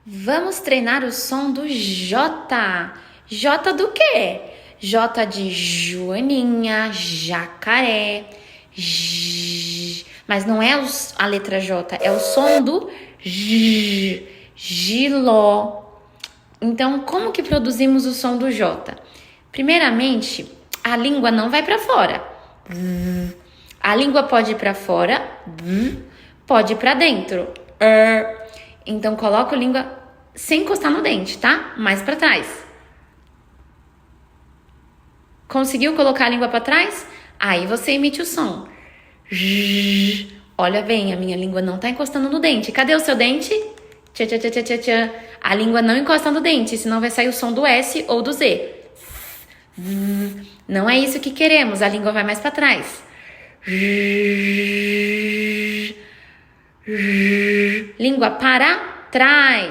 Vamos treinar o som do J. J do quê? J de joaninha, jacaré, J. Mas não é a letra J, é o som do J, giló. Então, como que produzimos o som do J? Primeiramente, a língua não vai para fora. A língua pode ir para fora, pode ir para dentro. Então, coloca a língua sem encostar no dente, tá? Mais para trás. Conseguiu colocar a língua para trás? Aí você emite o som. Olha bem, a minha língua não tá encostando no dente. Cadê o seu dente? Tchá, tchá, tchá, tchá, tchá, tchá. A língua não encosta no dente, senão vai sair o som do S ou do Z. Não é isso que queremos, a língua vai mais para trás. Língua para trás.